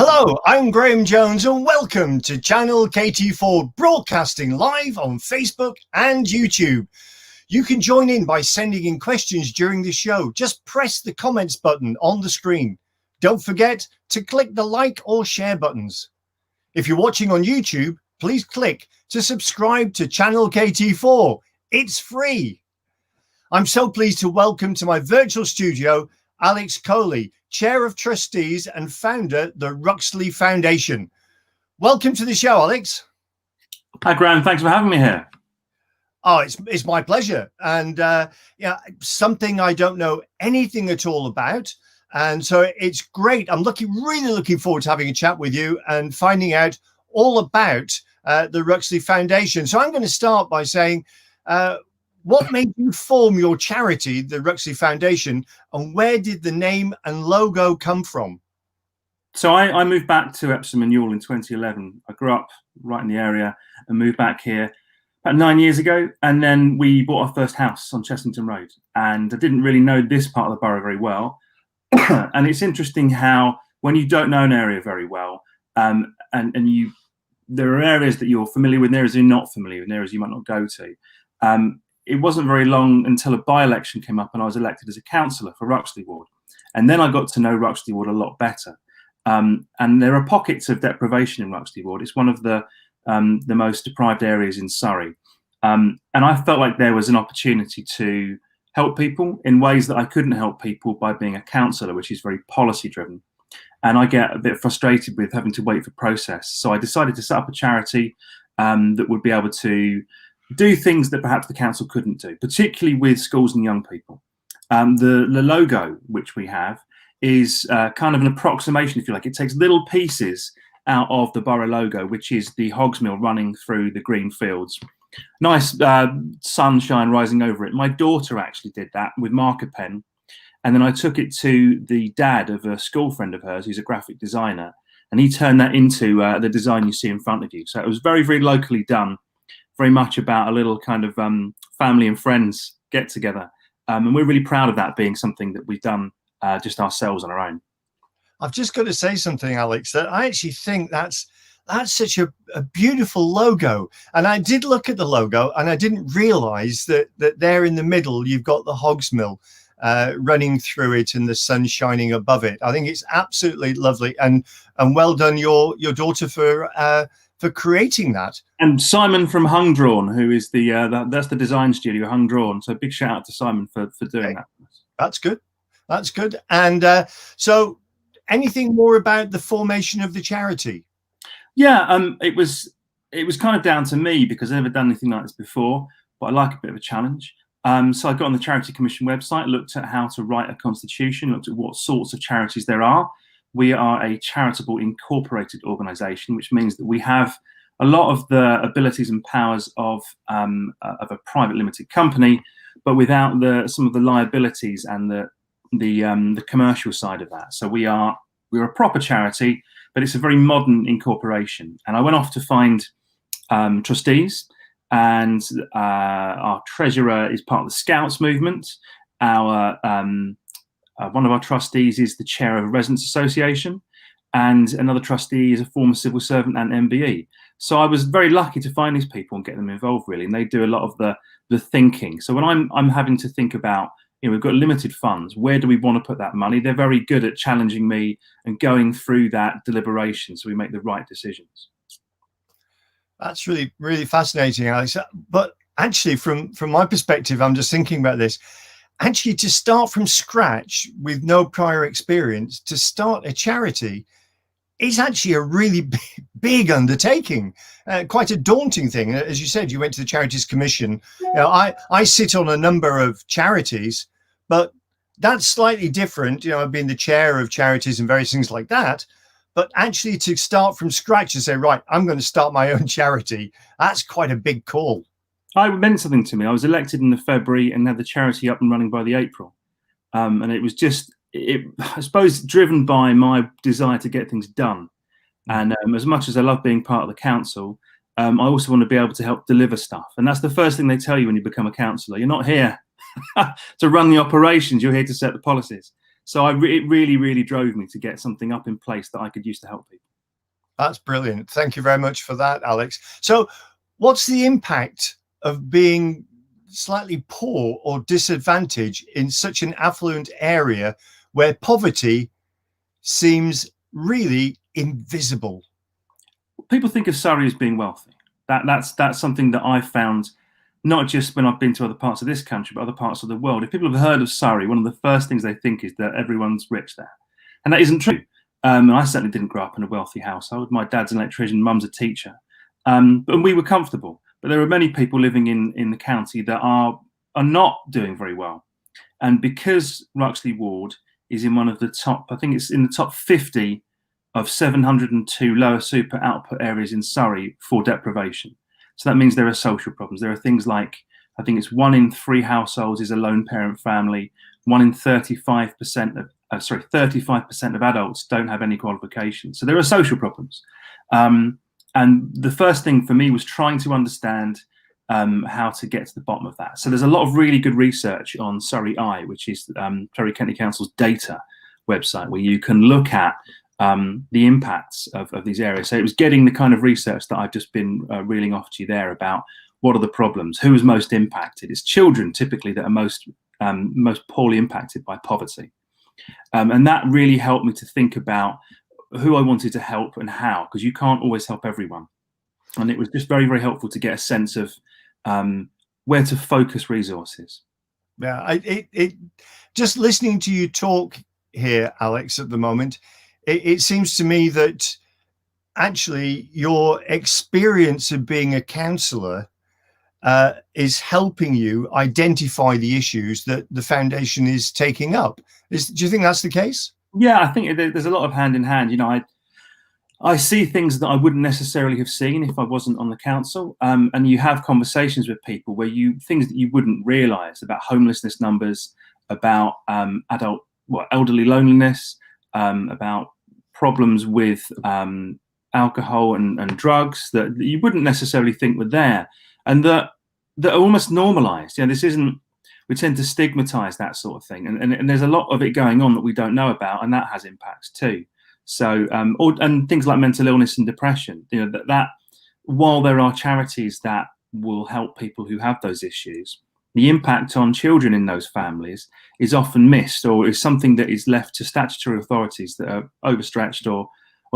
Hello, I'm Graham Jones and welcome to channel KT4 broadcasting live on Facebook and YouTube. You can join in by sending in questions during the show. Just press the comments button on the screen. Don't forget to click the like or share buttons. If you're watching on YouTube, please click to subscribe to channel KT4. It's free. I'm so pleased to welcome to my virtual studio Alex Coley, Chair of Trustees and founder the Ruxley Foundation. Welcome to the show, Alex. Hi, Graham. Thanks for having me here. Oh, it's my pleasure. And something I don't know anything at all about. And so it's great. I'm really looking forward to having a chat with you and finding out all about the Ruxley Foundation. So I'm going to start by saying, what made you form your charity, the Ruxley Foundation, and where did the name and logo come from? So I moved back to Epsom and Ewell in 2011. I grew up right in the area and moved back here about 9 years ago. And then we bought our first house on Chessington Road. And I didn't really know this part of the borough very well. And it's interesting how when you don't know an area very well, there are areas that you're familiar with, and areas you're not familiar with, and areas you might not go to. It wasn't very long until a by-election came up and I was elected as a councillor for Ruxley Ward. And then I got to know Ruxley Ward a lot better. And there are pockets of deprivation in Ruxley Ward. It's one of the most deprived areas in Surrey. And I felt like there was an opportunity to help people in ways that I couldn't help people by being a councillor, which is very policy-driven. And I get a bit frustrated with having to wait for process. So I decided to set up a charity that would be able to do things that perhaps the council couldn't do, particularly with schools and young people. The logo, which we have, is kind of an approximation, if you like. It takes little pieces out of the borough logo, which is the hogs mill running through the green fields. Nice sunshine rising over it. My daughter actually did that with marker pen. And then I took it to the dad of a school friend of hers, who's a graphic designer, and he turned that into the design you see in front of you. So it was very, very locally done. Very much about a little kind of family and friends get together. And we're really proud of that being something that we've done just ourselves on our own. I've just got to say something, Alex, that I actually think that's such a beautiful logo. And I did look at the logo and I didn't realize that there in the middle, you've got the hogs mill running through it and the sun shining above it. I think it's absolutely lovely. And well done your daughter for creating that. And Simon from Hung Drawn, who is that's the design studio, Hung Drawn. So big shout out to Simon for doing that. That's good. That's good. And so anything more about the formation of the charity? Yeah, it was kind of down to me because I've never done anything like this before, but I like a bit of a challenge. So I got on the Charity Commission website, looked at how to write a constitution, looked at what sorts of charities there are. We are a charitable incorporated organisation, which means that we have a lot of the abilities and powers of a private limited company, but without some of the liabilities and the commercial side of that. So we're a proper charity, but it's a very modern incorporation. And I went off to find trustees, and our treasurer is part of the Scouts movement. One of our trustees is the chair of a residents association, and another trustee is a former civil servant and MBE. So I was very lucky to find these people and get them involved, really, and they do a lot of the thinking. So when I'm having to think about, we've got limited funds, where do we want to put that money? They're very good at challenging me and going through that deliberation so we make the right decisions. That's really, really fascinating, Alex. But actually, from my perspective, I'm just thinking about this. Actually, to start from scratch with no prior experience, to start a charity is actually a really big undertaking, quite a daunting thing. As you said, you went to the Charities Commission. I sit on a number of charities, but that's slightly different. I've been the chair of charities and various things like that. But actually to start from scratch and say, right, I'm going to start my own charity, that's quite a big call. It meant something to me. I was elected in the February and had the charity up and running by the April. And it was just, I suppose, driven by my desire to get things done. And as much as I love being part of the council, I also want to be able to help deliver stuff. And that's the first thing they tell you when you become a councillor. You're not here to run the operations, you're here to set the policies. So it really, really drove me to get something up in place that I could use to help people. That's brilliant. Thank you very much for that, Alex. So what's the impact of being slightly poor or disadvantaged in such an affluent area where poverty seems really invisible? People think of Surrey as being wealthy. That's something that I've found, not just when I've been to other parts of this country, but other parts of the world. If people have heard of Surrey, one of the first things they think is that everyone's rich there. And that isn't true. I certainly didn't grow up in a wealthy household. My dad's an electrician, mum's a teacher. But we were comfortable. But there are many people living in the county that are not doing very well. And because Ruxley Ward is in one of the top, I think it's in the top 50 of 702 lower super output areas in Surrey for deprivation. So that means there are social problems. There are things like, I think it's 1 in 3 households is a lone parent family. 1 in 35% of adults don't have any qualifications. So there are social problems. And the first thing for me was trying to understand how to get to the bottom of that. So there's a lot of really good research on Surrey Eye, which is Surrey County Council's data website, where you can look at the impacts of these areas. So it was getting the kind of research that I've just been reeling off to you there about what are the problems, who is most impacted. It's children typically that are most poorly impacted by poverty. And that really helped me to think about who I wanted to help and how, because you can't always help everyone. And it was just very, very helpful to get a sense of where to focus resources. Yeah, just listening to you talk here, Alex, at the moment, it seems to me that actually your experience of being a counsellor is helping you identify the issues that the foundation is taking up. Do you think that's the case? Yeah, I think there's a lot of hand in hand. You know, I see things that I wouldn't necessarily have seen if I wasn't on the council. And you have conversations with people where things that you wouldn't realise about homelessness numbers, about elderly loneliness, about problems with alcohol and drugs that you wouldn't necessarily think were there, and that are almost normalised. You know, this isn't. We tend to stigmatise that sort of thing, and there's a lot of it going on that we don't know about, and that has impacts too. So, and things like mental illness and depression. You know, that while there are charities that will help people who have those issues, the impact on children in those families is often missed, or is something that is left to statutory authorities that are overstretched or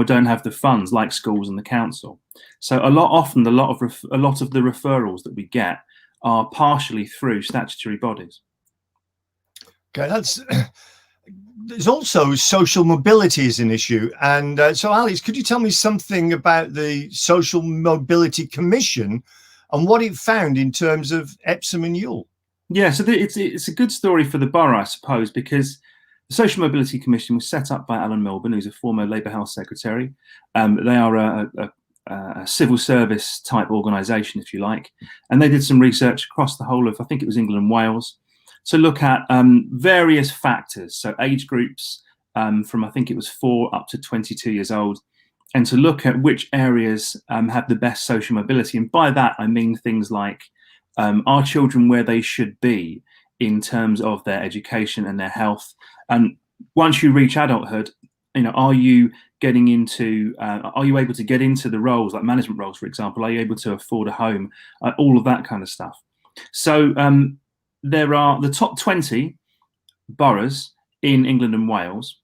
don't have the funds, like schools and the council. So a lot of the referrals that we get are partially through statutory bodies. Okay, there's also social mobility is an issue. And so, Alex, could you tell me something about the Social Mobility Commission and what it found in terms of Epsom and Ewell? Yeah, so it's a good story for the borough, I suppose, because the Social Mobility Commission was set up by Alan Milburn, who's a former Labour Health Secretary. They are a civil service type organisation, if you like, and they did some research across the whole of, I think it was England and Wales, to look at various factors, so age groups from I think it was 4 up to 22 years old, and to look at which areas have the best social mobility. And by that I mean things like, are children where they should be in terms of their education and their health? And once you reach adulthood, you know, are you able to get into the roles, like management roles, for example? Are you able to afford a home? All of that kind of stuff. So there are the top 20 boroughs in England and Wales.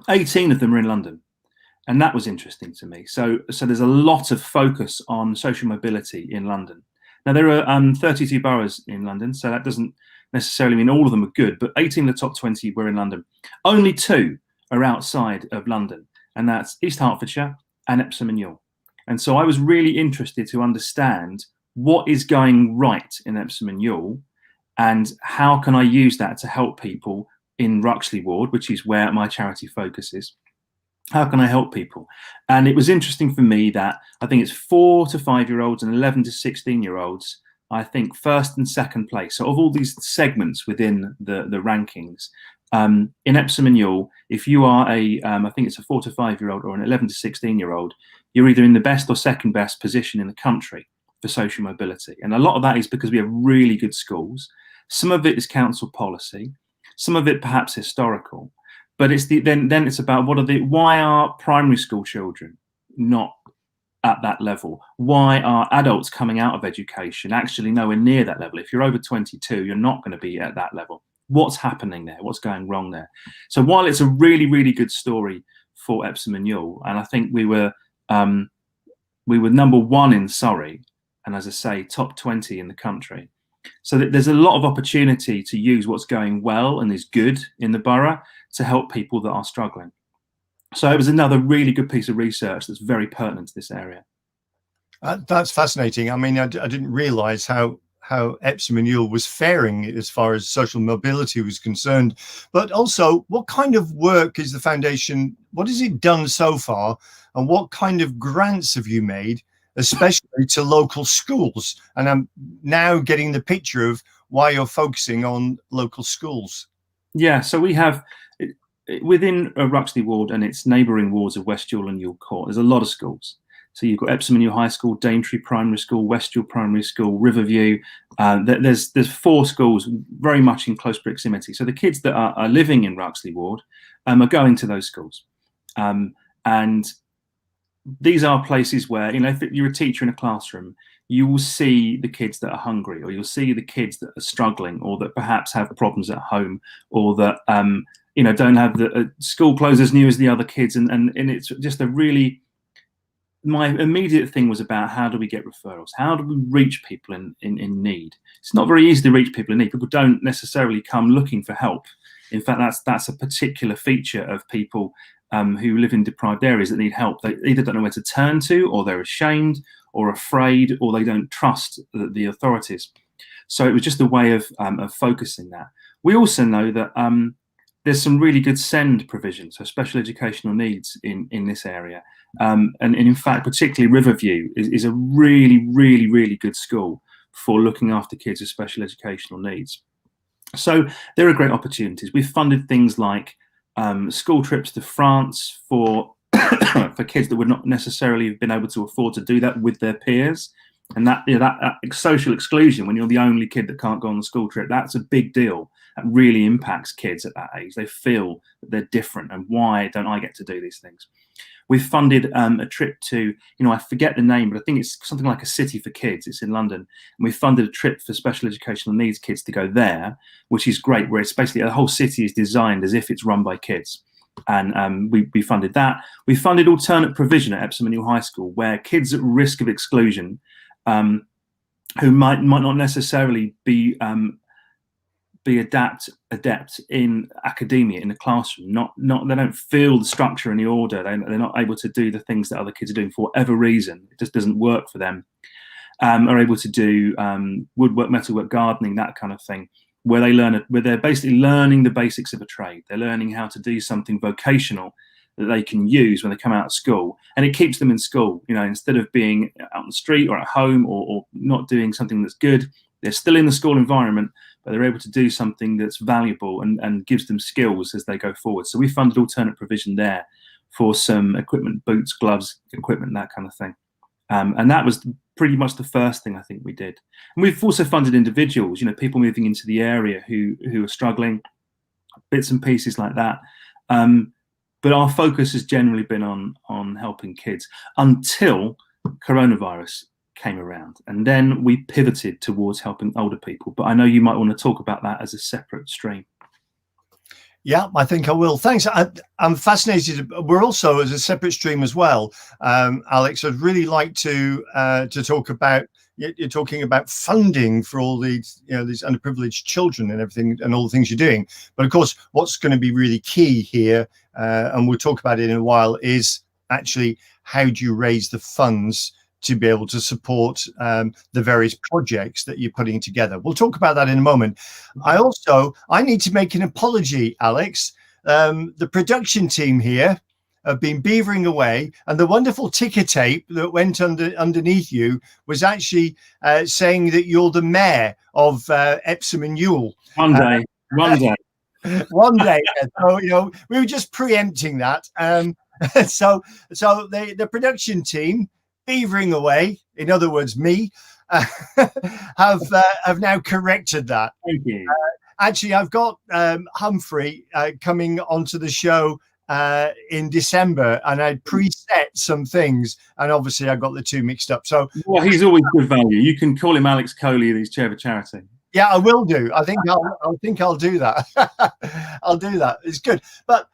18 of them are in London, and that was interesting to me. So there's a lot of focus on social mobility in London. Now there are 32 boroughs in London, so that doesn't necessarily mean all of them are good, but 18 of the top 20 were in London. Only 2 are outside of London, and that's East Hertfordshire and Epsom and Ewell. And so I was really interested to understand what is going right in Epsom and Ewell, and how can I use that to help people in Ruxley Ward, which is where my charity focuses. How can I help people? And it was interesting for me that I think it's 4 to 5-year-olds and 11 to 16-year-olds, I think, first and second place. So of all these segments within the rankings, in Epsom and Ewell, if you are I think it's a 4 to 5-year-old or an 11 to 16-year-old, you're either in the best or second best position in the country for social mobility. And a lot of that is because we have really good schools. Some of it is council policy, some of it perhaps historical. But it's then it's about why are primary school children not at that level? Why are adults coming out of education actually nowhere near that level? If you're over 22, you're not going to be at that level. What's happening there? What's going wrong there? So while it's a really, really good story for Epsom and Ewell, and I think we were number 1 in Surrey, and as I say, top 20 in the country. So there's a lot of opportunity to use what's going well and is good in the borough to help people that are struggling. So it was another really good piece of research that's very pertinent to this area. That's fascinating. I mean, I didn't realise how Epsom and Ewell was faring as far as social mobility was concerned. But also, what kind of work is the foundation? What has it done so far, and what kind of grants have you made, especially to local schools? And I'm now getting the picture of why you're focusing on local schools. Yeah, so we have within Ruxley Ward and its neighbouring wards of West Ewell and Ewell Court, there's a lot of schools. So you've got Epsom and Ewell High School, Daintree Primary School, West Ewell Primary School, Riverview. There's 4 schools very much in close proximity. So the kids that are living in Ruxley Ward are going to those schools. And these are places where, if you're a teacher in a classroom, you will see the kids that are hungry, or you'll see the kids that are struggling, or that perhaps have problems at home, or that don't have the school clothes as new as the other kids, and it's just a really, my immediate thing was about how do we get referrals? How do we reach people in need? It's not very easy to reach people in need. People don't necessarily come looking for help. In fact, that's a particular feature of people who live in deprived areas that need help. They either don't know where to turn to, or they're ashamed or afraid, or they don't trust the authorities. So it was just a way of focusing that. We also know that there's some really good SEND provision, so special educational needs in this area. And in fact, particularly Riverview is a really, really, really good school for looking after kids with special educational needs. So there are great opportunities. We've funded things like school trips to France for for kids that would not necessarily have been able to afford to do that with their peers. And that social exclusion, when you're the only kid that can't go on the school trip, that's a big deal. That really impacts kids at that age. They feel that they're different, and why don't I get to do these things? We've funded a trip to, I forget the name, but I think it's something like a City for Kids. It's in London. And we funded a trip for special educational needs kids to go there, which is great, where it's basically the whole city is designed as if it's run by kids. And we funded that. We funded alternate provision at Epsom and Ewell High School, where kids at risk of exclusion, who might not necessarily be adept in academia in the classroom, they don't feel the structure and the order, they're not able to do the things that other kids are doing for whatever reason, it just doesn't work for them, are able to do woodwork, metalwork, gardening, that kind of thing, where they're basically learning the basics of a trade. They're learning how to do something vocational that they can use when they come out of school, and it keeps them in school. Instead of being out on the street or at home or not doing something that's good, they're still in the school environment, but they're able to do something that's valuable and gives them skills as they go forward. So we funded alternate provision there for some equipment, boots, gloves, equipment, that kind of thing. And that was pretty much the first thing I think we did. And we've also funded individuals, people moving into the area who are struggling, bits and pieces like that. But our focus has generally been on helping kids until coronavirus came around, and then we pivoted towards helping older people. But I know you might want to talk about that as a separate stream. Yeah, I think I will. Thanks. I'm fascinated. We're also, as a separate stream as well, Alex, I'd really like to talk about, you're talking about funding for all these, these underprivileged children and everything, and all the things you're doing. But of course, what's going to be really key here, and we'll talk about it in a while, is actually how do you raise the funds to be able to support the various projects that you're putting together. We'll talk about that in a moment. I need to make an apology, Alex. The production team here have been beavering away, and the wonderful ticker tape that went underneath you was actually saying that you're the mayor of Epsom and Ewell. One day. One day. So, we were just preempting that. So the production team, beavering away, in other words, me, have now corrected that. Thank you. actually, I've got Humphrey coming onto the show in December, and I'd preset some things, and obviously I got the two mixed up. So, well, he's always good value. You can call him Alex Coley, he's chair of a charity. yeah, I will do. I think I'll do that. I'll do that. It's good. But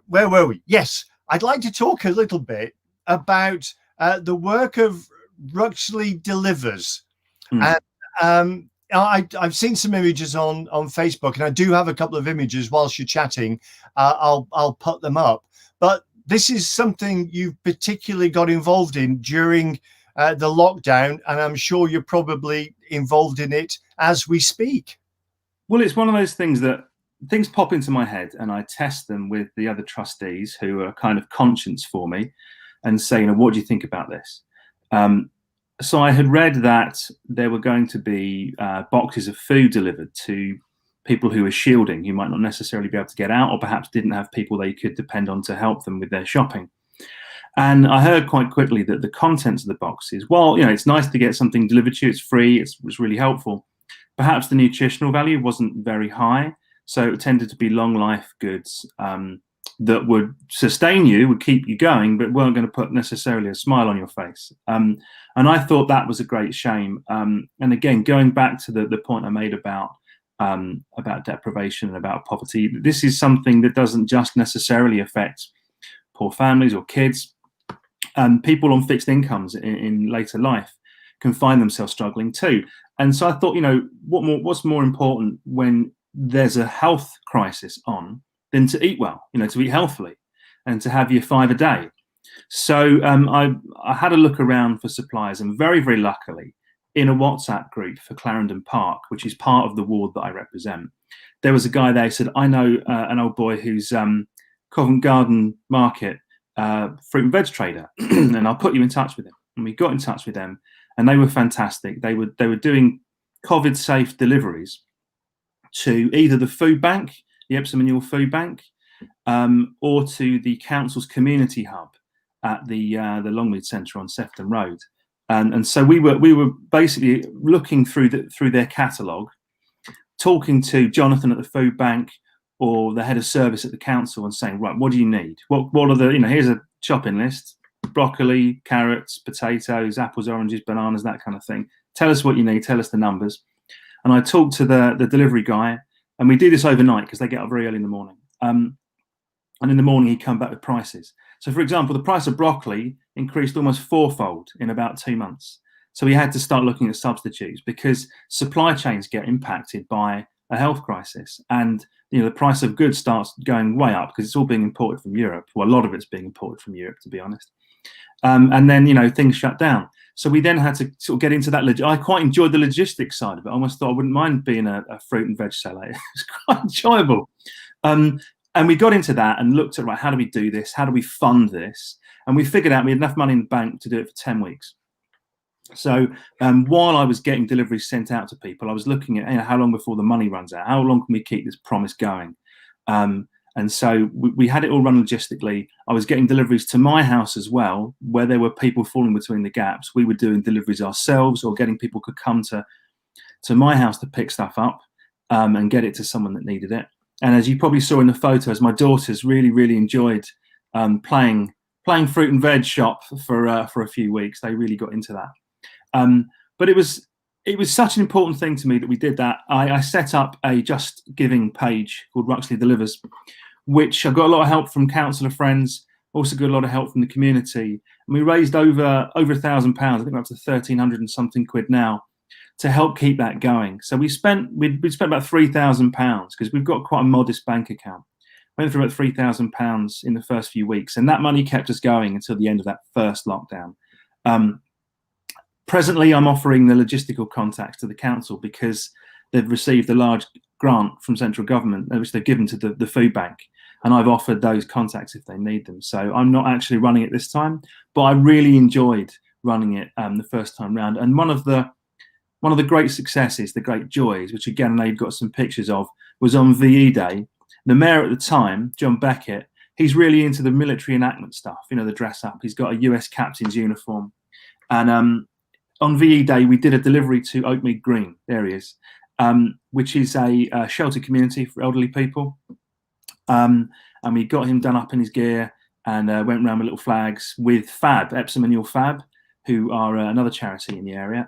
where were we? Yes, I'd like to talk a little bit about the work of Ruxley Delivers. And I've seen some images on Facebook, and I do have a couple of images whilst you're chatting. I'll put them up. But this is something you've particularly got involved in during the lockdown, and I'm sure you're probably involved in it as we speak. Well, it's one of those things that things pop into my head, and I test them with the other trustees who are kind of conscience for me, and say, what do you think about this? So I had read that there were going to be boxes of food delivered to people who were shielding, who might not necessarily be able to get out, or perhaps didn't have people they could depend on to help them with their shopping. And I heard quite quickly that the contents of the boxes, while it's nice to get something delivered to you, it's free, it's really helpful, perhaps the nutritional value wasn't very high. So it tended to be long life goods that would sustain you, would keep you going, but weren't going to put necessarily a smile on your face. And I thought that was a great shame. And again, going back to the point I made about deprivation and about poverty, this is something that doesn't just necessarily affect poor families or kids. People on fixed incomes in later life can find themselves struggling too. And so I thought, what's more important when there's a health crisis on than to eat well, to eat healthily and to have your 5 a day. So I had a look around for suppliers, and very, very luckily, in a WhatsApp group for Clarendon Park, which is part of the ward that I represent, there was a guy there who said, I know an old boy who's Covent Garden Market fruit and veg trader, and I'll put you in touch with him. And we got in touch with them, and they were fantastic. They were doing COVID-safe deliveries to either the food bank, the Epsom and Ewell Food Bank, or to the council's community hub at the Longmead Centre on Sefton Road. And so we were basically looking through their catalogue, talking to Jonathan at the food bank or the head of service at the council and saying, right, what do you need? What are the, here's a shopping list: broccoli, carrots, potatoes, apples, oranges, bananas, that kind of thing. Tell us what you need, tell us the numbers. And I talked to the delivery guy, and we do this overnight because they get up very early in the morning. And in the morning, he'd come back with prices. So, for example, the price of broccoli increased almost fourfold in about 2 months. So we had to start looking at substitutes because supply chains get impacted by a health crisis. And, the price of goods starts going way up because it's all being imported from Europe. Well, a lot of it's being imported from Europe, to be honest. And then, things shut down. So we then had to sort of get into that. I quite enjoyed the logistics side of it. I almost thought I wouldn't mind being a fruit and veg seller. It was quite enjoyable. And we got into that and looked at, right, how do we do this? How do we fund this? And we figured out we had enough money in the bank to do it for 10 weeks. So while I was getting deliveries sent out to people, I was looking at how long before the money runs out? How long can we keep this promise going? And so we had it all run logistically. I was getting deliveries to my house as well, where there were people falling between the gaps. We were doing deliveries ourselves, or getting people could come to my house to pick stuff up and get it to someone that needed it. And as you probably saw in the photos, my daughters really, really enjoyed playing fruit and veg shop for a few weeks. They really got into that. But it was such an important thing to me that we did that. I set up a Just Giving page called Ruxley Delivers, which I got a lot of help from councillor friends, also got a lot of help from the community. And we raised over £1,000. I think we're up to 1,300 and something quid now to help keep that going. So we'd spent about £3,000 because we've got quite a modest bank account. Went through about £3,000 in the first few weeks, and that money kept us going until the end of that first lockdown. Presently, I'm offering the logistical contacts to the council because they've received a large grant from central government, which they've given to the food bank, and I've offered those contacts if they need them. So I'm not actually running it this time, but I really enjoyed running it the first time round. And one of the great successes, the great joys, which again they've got some pictures of, was on VE Day. The mayor at the time, John Beckett, he's really into the military enactment stuff, the dress up. He's got a US captain's uniform. And on VE Day, we did a delivery to Oakmead Green. There he is. which is a shelter community for elderly people. And we got him done up in his gear and went around with little flags with Fab, Epsom and You'll Fab, who are another charity in the area,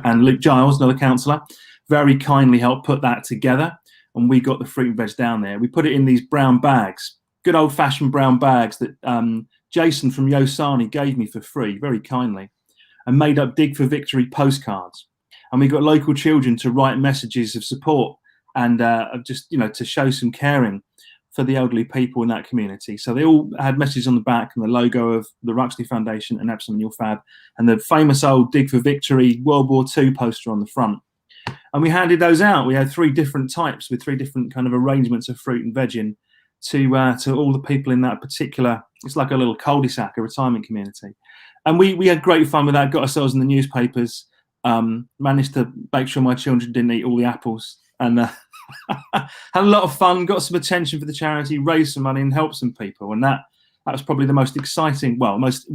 and Luke Giles, another councillor, very kindly helped put that together. And we got the fruit and veg down there. We put it in these brown bags, good old-fashioned brown bags that Jason from Yosani gave me for free, very kindly, and made up Dig for Victory postcards. And we got local children to write messages of support and just, to show some caring for the elderly people in that community. So they all had messages on the back and the logo of the Ruxley Foundation and Epsom and You'll Fab, and the famous old Dig for Victory World War II poster on the front. And we handed those out. We had 3 different types with 3 different kind of arrangements of fruit and veg in to all the people in that particular, it's like a little cul-de-sac, a retirement community. And we had great fun with that, got ourselves in the newspapers, managed to make sure my children didn't eat all the apples, and had a lot of fun, got some attention for the charity, raised some money and helped some people. And that was probably the most exciting, most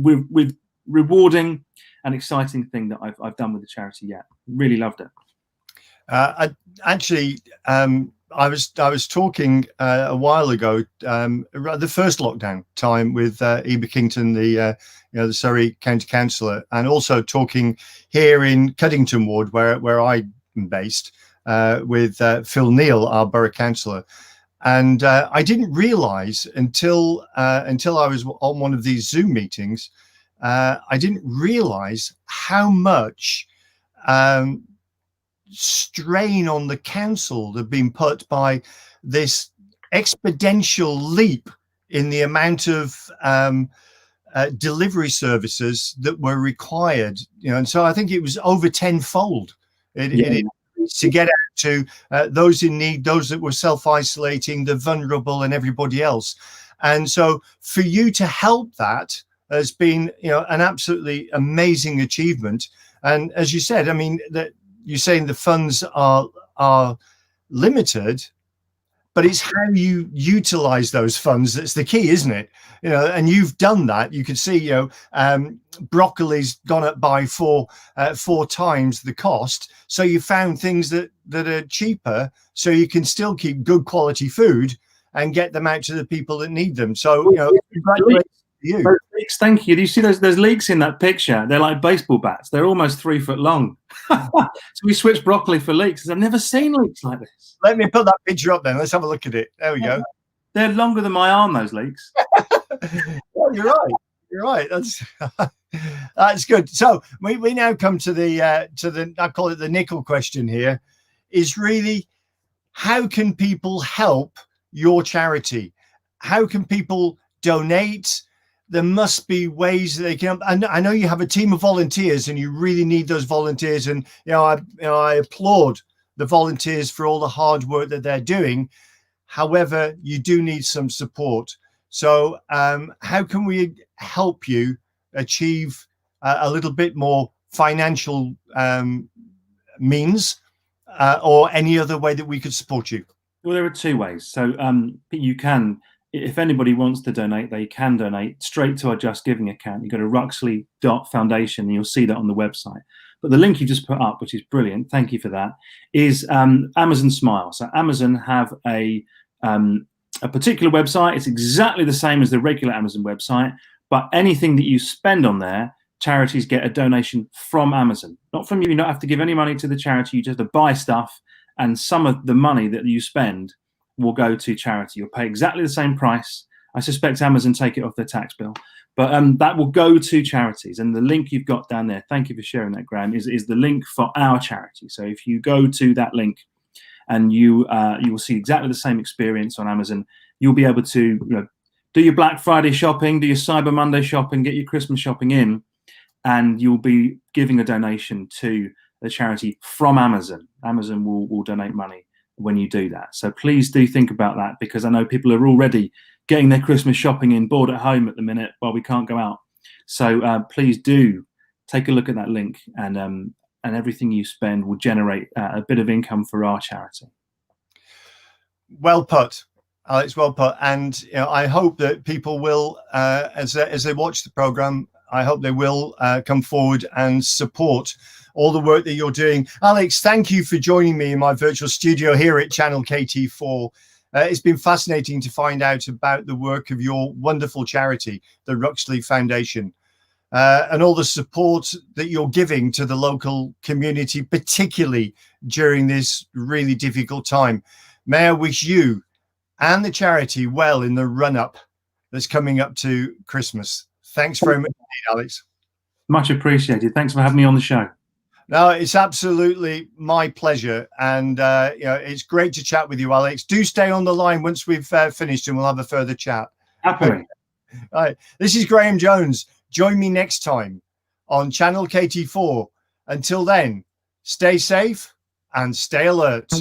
rewarding and exciting thing that I've done with the charity yet. Really loved it. I was talking a while ago, the first lockdown time, with Eva Kington, the Surrey County Councillor, and also talking here in Cuddington Ward, where I'm based, with Phil Neal, our borough councillor. And I didn't realise until I was on one of these Zoom meetings, I didn't realise how much strain on the council had been put by this exponential leap in the amount of delivery services that were required, and so I think it was over tenfold it to get out to those in need, those that were self-isolating, the vulnerable, and everybody else. And so for you to help that has been an absolutely amazing achievement. And as you said, I mean, that you're saying the funds are limited, but it's how you utilize those funds that's the key, isn't it? And you've done that. You can see, broccoli's gone up by 4 times the cost. So you found things that are cheaper, so you can still keep good quality food and get them out to the people that need them. So, congratulations to you. Those leeks, thank you. Do you see those leeks in that picture? They're like baseball bats. They're almost 3 foot long. So we switched broccoli for leeks. I've never seen leeks like this. Let me put that picture up then. Let's have a look at it. There we go. They're longer than my arm, those leeks. Well, you're right. You're right. That's good. So we now come to the I call it the nickel question here, is really, how can people help your charity? How can people donate? There must be ways that they can. I know you have a team of volunteers, and you really need those volunteers. And I applaud the volunteers for all the hard work that they're doing. However, you do need some support. So how can we help you achieve a little bit more financial means, or any other way that we could support you? Well, there are 2 ways. So you can, if anybody wants to donate, they can donate straight to our Just Giving account. You go to Ruxley.Foundation and you'll see that on the website. But the link you just put up, which is brilliant, thank you for that, is Amazon Smile. So Amazon have a particular website. It's exactly the same as the regular Amazon website, but anything that you spend on there, charities get a donation from Amazon, not from you. You don't have to give any money to the charity. You just have to buy stuff, and some of the money that you spend will go to charity. You'll pay exactly the same price. I suspect Amazon take it off their tax bill, but that will go to charities. And the link you've got down there, thank you for sharing that, Graham, is the link for our charity. So if you go to that link, and you will see exactly the same experience on Amazon. You'll be able to do your Black Friday shopping, do your Cyber Monday shopping, get your Christmas shopping in, and you'll be giving a donation to the charity from Amazon. Amazon will donate money when you do that. So please do think about that, because I know people are already getting their Christmas shopping in, bored at home at the minute while we can't go out. So please do take a look at that link, and everything you spend will generate a bit of income for our charity. Well put, Alex, well put. And I hope that people will, as they watch the programme, I hope they will come forward and support all the work that you're doing. Alex, thank you for joining me in my virtual studio here at Channel KT4. It's been fascinating to find out about the work of your wonderful charity, the Ruxley Foundation, and all the support that you're giving to the local community, particularly during this really difficult time. May I wish you and the charity well in the run-up that's coming up to Christmas. Thanks very much, Alex. Much appreciated. Thanks for having me on the show. No, it's absolutely my pleasure. And it's great to chat with you, Alex. Do stay on the line once we've finished and we'll have a further chat. Happily. All right. This is Graham Jones. Join me next time on Channel KT4. Until then, stay safe and stay alert.